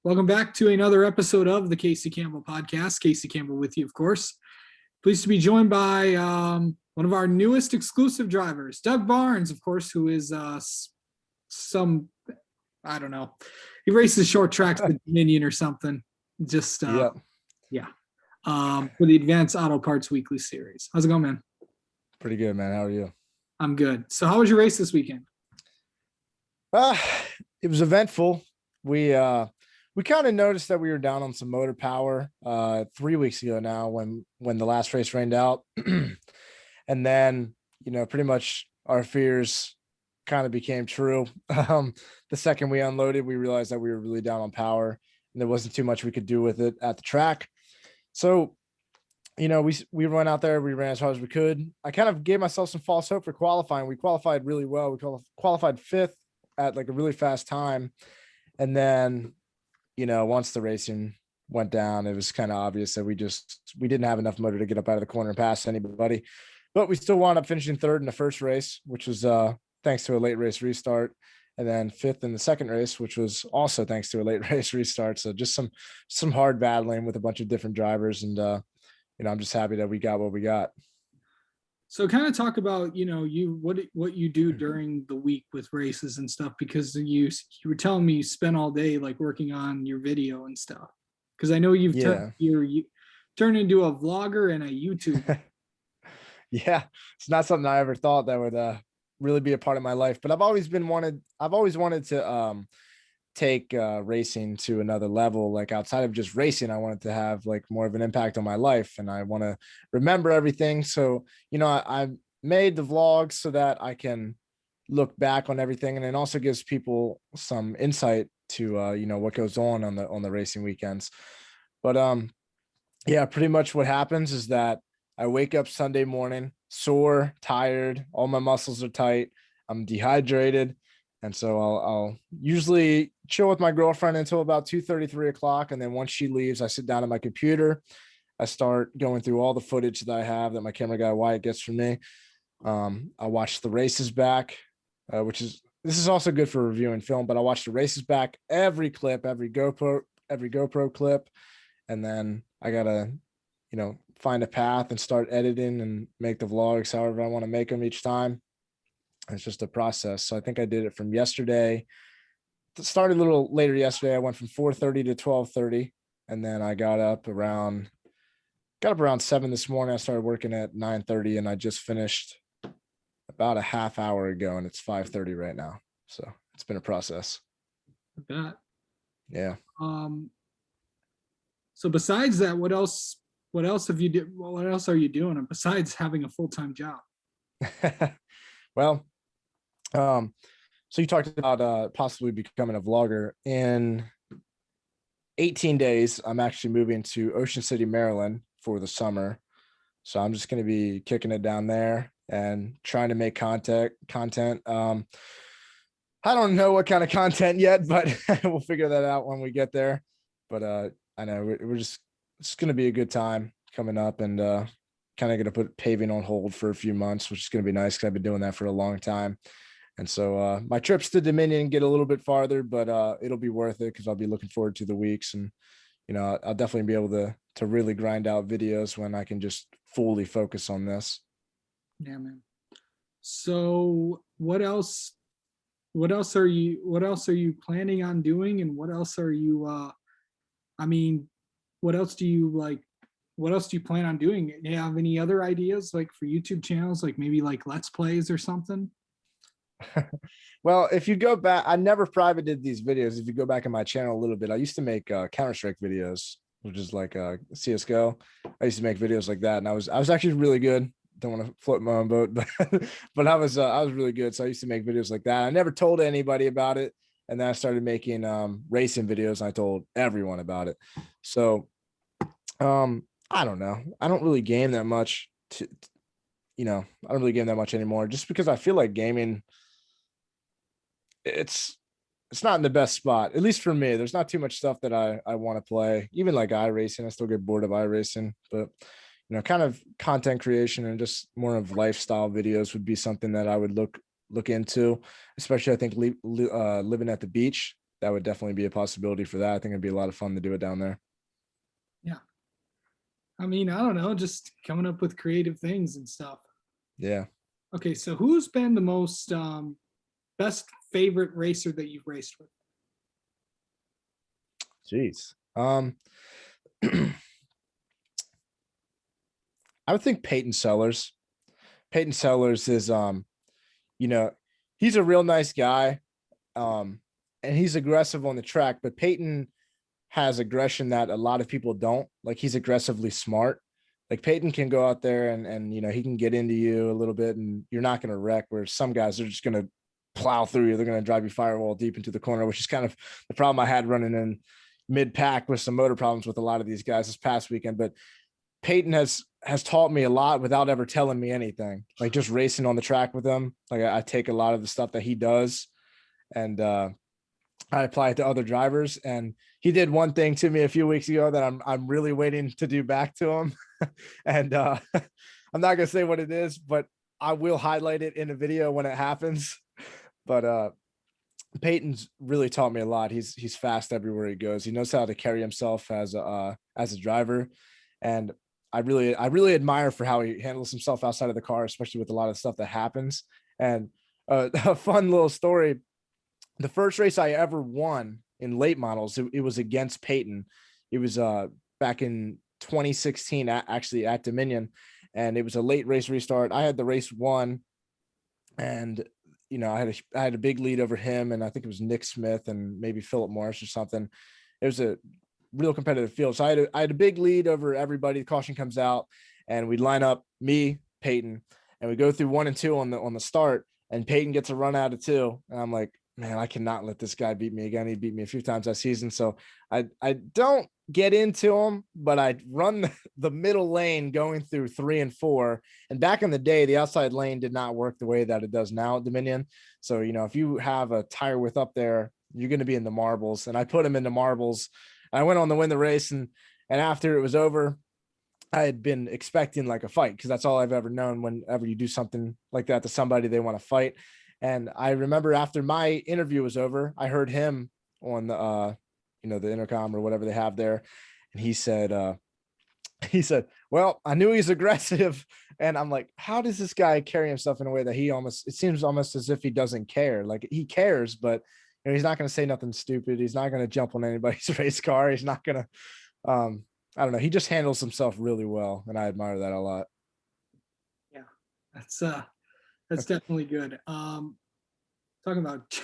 Welcome back to another episode of the Casey Campbell podcast. Casey Campbell with you, of course. Pleased to be joined by one of our newest exclusive drivers, Doug Barnes, of course, who is I don't know. He races short tracks with Dominion or something. Just, yeah. For the Advanced Auto Parts Weekly Series. How's it going, man? Pretty good, man. How are you? I'm good. So how was your race this weekend? It was eventful. We kind of noticed that we were down on some motor power 3 weeks ago now when the last race rained out. And then, pretty much our fears kind of became true. The second we unloaded, we realized that we were really down on power and there wasn't too much we could do with it at the track. So, we went out there, we ran as hard as we could. I kind of gave myself some false hope for qualifying. We qualified really well. We qualified fifth at like a really fast time. And then, once the racing went down, it was kind of obvious that we didn't have enough motor to get up out of the corner and pass anybody, but we still wound up finishing third in the first race, which was thanks to a late race restart, and then fifth in the second race, which was also thanks to a late race restart. So just some hard battling with a bunch of different drivers. And, I'm just happy that we got what we got. So kind of talk about, what you do during the week with races and stuff, because you were telling me you spent all day like working on your video and stuff. Because I know you've turned into a vlogger and a YouTuber. Yeah, it's not something I ever thought that would really be a part of my life, but I've always wanted to take racing to another level. Like outside of just racing, I wanted to have like more of an impact on my life, and I want to remember everything. So, I made the vlogs so that I can look back on everything, and it also gives people some insight to what goes on the racing weekends. But yeah, pretty much what happens is that I wake up Sunday morning sore, tired, all my muscles are tight, I'm dehydrated. And so I'll usually chill with my girlfriend until about 2:30, 3 o'clock. And then once she leaves, I sit down at my computer. I start going through all the footage that I have that my camera guy Wyatt gets from me. I watch the races back, this is also good for reviewing film, but I watch the races back, every clip, every GoPro clip. And then I gotta, find a path and start editing and make the vlogs however I want to make them each time. It's just a process. So I think I did it from yesterday. It started a little later yesterday. I went from 4:30 to 12:30, and then I got up around 7 this morning. I started working at 9:30, and I just finished about a half hour ago, and it's 5:30 right now. So it's been a process. I bet. Yeah. So besides that, what else have you do? What else are you doing besides having a full-time job? Well, so you talked about possibly becoming a vlogger. In 18 days, I'm actually moving to Ocean City, Maryland for the summer. So I'm just going to be kicking it down there and trying to make content. I don't know what kind of content yet, but we'll figure that out when we get there. But I know it's going to be a good time coming up, and kind of going to put paving on hold for a few months, which is going to be nice because I've been doing that for a long time. And so my trips to Dominion get a little bit farther, but it'll be worth it because I'll be looking forward to the weeks. And, I'll definitely be able to really grind out videos when I can just fully focus on this. Yeah, man. So what else are you planning on doing? And what else are you, what else do you plan on doing? Do you have any other ideas like for YouTube channels, like maybe like Let's Plays or something? Well, if you go back, I never private did these videos. If you go back in my channel a little bit, I used to make Counter-Strike videos, which is like CSGO. I used to make videos like that, and I was actually really good. Don't want to float my own boat, but I was really good. So I used to make videos like that. I never told anybody about it, and then I started making racing videos, and I told everyone about it. So I don't know. I don't really game that much. I don't really game that much anymore, just because I feel like gaming, it's not in the best spot, at least for me. There's not too much stuff that I want to play. Even like iRacing, I still get bored of iRacing, but kind of content creation and just more of lifestyle videos would be something that I would look into, especially I think living at the beach. that would definitely be a possibility for that. I think it'd be a lot of fun to do it down there. Yeah. I mean, I don't know, just coming up with creative things and stuff. Yeah. Okay, so who's been the most best favorite racer that you've raced with? Jeez. I would think Peyton Sellers. Peyton Sellers is you know, he's a real nice guy. And he's aggressive on the track, but Peyton has aggression that a lot of people don't. Like, he's aggressively smart. Like, Peyton can go out there and he can get into you a little bit and you're not going to wreck, where some guys are just going to plow through you. They're going to drive you firewall deep into the corner, which is kind of the problem I had running in mid pack with some motor problems with a lot of these guys this past weekend. But Peyton has taught me a lot without ever telling me anything. Like, just racing on the track with him. Like, I take a lot of the stuff that he does and I apply it to other drivers. And he did one thing to me a few weeks ago that I'm really waiting to do back to him. And I'm not gonna say what it is, but I will highlight it in a video when it happens. But Peyton's really taught me a lot. He's fast everywhere he goes. He knows how to carry himself as a driver. And I really admire for how he handles himself outside of the car, especially with a lot of stuff that happens. And a fun little story. The first race I ever won in late models, it was against Peyton. It was back in 2016, actually at Dominion, and it was a late race restart. I had the race won, and I had a big lead over him, and I think it was Nick Smith and maybe Philip Morris or something. It was a real competitive field, so I had a big lead over everybody. The caution comes out, and we line up me, Peyton, and we go through 1 and 2 on the start, and Peyton gets a run out of 2, and I'm like, man, I cannot let this guy beat me again. He beat me a few times that season. So I don't get into him, but I run the middle lane going through 3 and 4. And back in the day, the outside lane did not work the way that it does now at Dominion. So, if you have a tire width up there, you're going to be in the marbles. And I put him in the marbles. I went on to win the race. And after it was over, I had been expecting like a fight, because that's all I've ever known. Whenever you do something like that to somebody, they want to fight. And I remember after my interview was over, I heard him on the, the intercom or whatever they have there. And he said, well, I knew he's aggressive. And I'm like, how does this guy carry himself in a way that it seems almost as if he doesn't care. Like, he cares, but he's not going to say nothing stupid. He's not going to jump on anybody's race car. He's not going to, I don't know. He just handles himself really well. And I admire that a lot. Yeah, that's definitely good. Talking about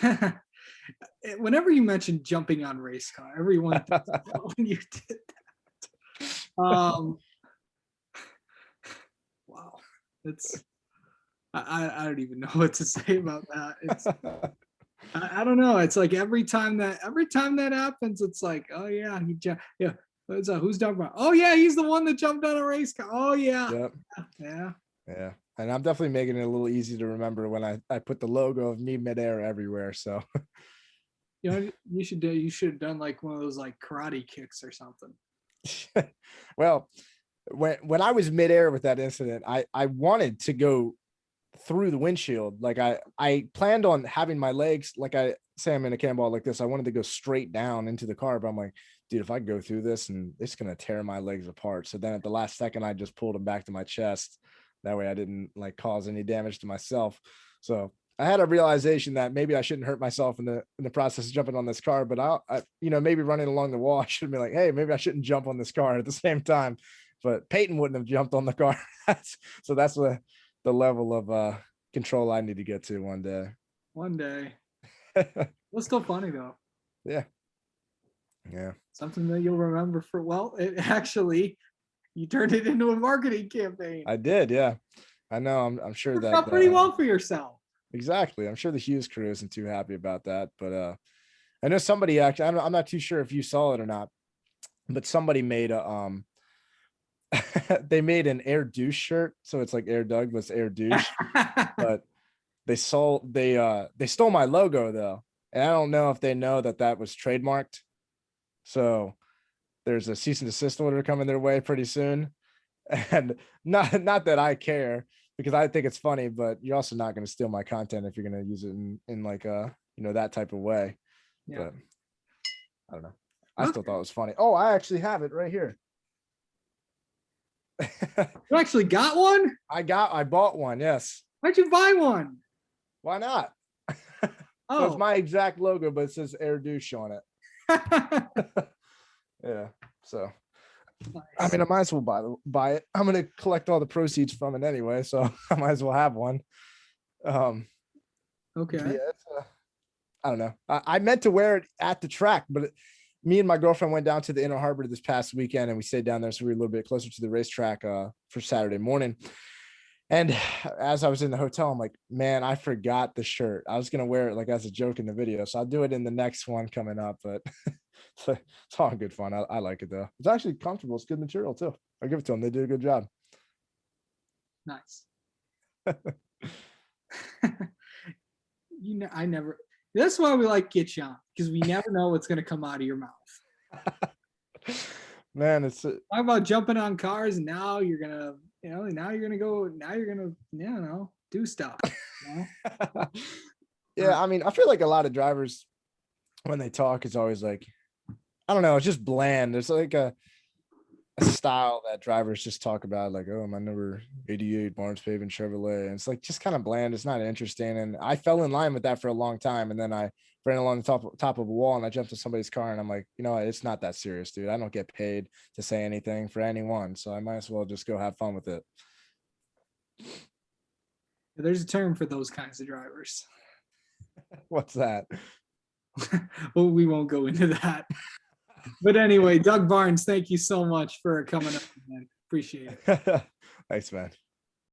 whenever you mentioned jumping on race car, everyone thinks about when you did that. Wow, it's I don't even know what to say about that. It's I don't know. It's like every time that happens, it's like, oh yeah, yeah. Who's talking about? Oh yeah, he's the one that jumped on a race car. Oh yeah, yep. Yeah. And I'm definitely making it a little easy to remember when I put the logo of me midair everywhere. So, you should have done like one of those like karate kicks or something. Well, when I was midair with that incident, I wanted to go through the windshield. Like, I planned on having my legs, like I say I'm in a cannonball like this. I wanted to go straight down into the car, but I'm like, dude, if I go through this, and it's going to tear my legs apart. So then at the last second, I just pulled them back to my chest. That way I didn't like cause any damage to myself. So I had a realization that maybe I shouldn't hurt myself in the process of jumping on this car, but I maybe running along the wall, I should be like, hey, maybe I shouldn't jump on this car at the same time. But Peyton wouldn't have jumped on the car. So that's the level of control I need to get to one day. One day. It's still funny though. Yeah. Something that you'll remember for, well, it actually, you turned it into a marketing campaign. I did, yeah. I know. I'm sure that worked out pretty well for yourself. Exactly. I'm sure the Hughes crew isn't too happy about that, but I know somebody actually. I'm not too sure if you saw it or not, but somebody made a they made an Air Douche shirt, so it's like Air Doug, but it's Air Douche. But they stole my logo though, and I don't know if they know that was trademarked. So there's a cease and desist order coming their way pretty soon. And not that I care, because I think it's funny, but you're also not going to steal my content if you're going to use it in like that type of way. Yeah. I don't know. I still thought it was funny. Oh, I actually have it right here. You actually got one? I bought one. Yes. Why'd you buy one? Why not? So Oh, it's my exact logo, but it says Air Douche on it. Yeah. So I mean, I might as well buy it. I'm gonna collect all the proceeds from it anyway, so I might as well have one. Okay. Yeah, I don't know. I meant to wear it at the track, but me and my girlfriend went down to the Inner Harbor this past weekend, and we stayed down there, so we were a little bit closer to the racetrack for Saturday morning. And as I was in the hotel, I'm like, man, I forgot the shirt. I was gonna wear it like as a joke in the video, so I'll do it in the next one coming up. But it's all good fun. I like it though. It's actually comfortable. It's good material too. I give it to them. They did a good job. Nice. I never. That's why we like get you on, because we never know what's gonna come out of your mouth. Man, it's Talk about jumping on cars, and now you're gonna, now you're gonna do stuff. Yeah, I mean, I feel like a lot of drivers when they talk, it's always like, I don't know, it's just bland. There's like a style that drivers just talk about, like, oh, my number 88 Barnes Paving Chevrolet. And it's like just kind of bland. It's not interesting. And I fell in line with that for a long time. And then I ran along the top of a wall and I jumped in somebody's car and I'm like, it's not that serious, dude. I don't get paid to say anything for anyone. So I might as well just go have fun with it. There's a term for those kinds of drivers. What's that? Well, we won't go into that. But anyway, Doug Barnes, thank you so much for coming up, man. Appreciate it. Thanks, man.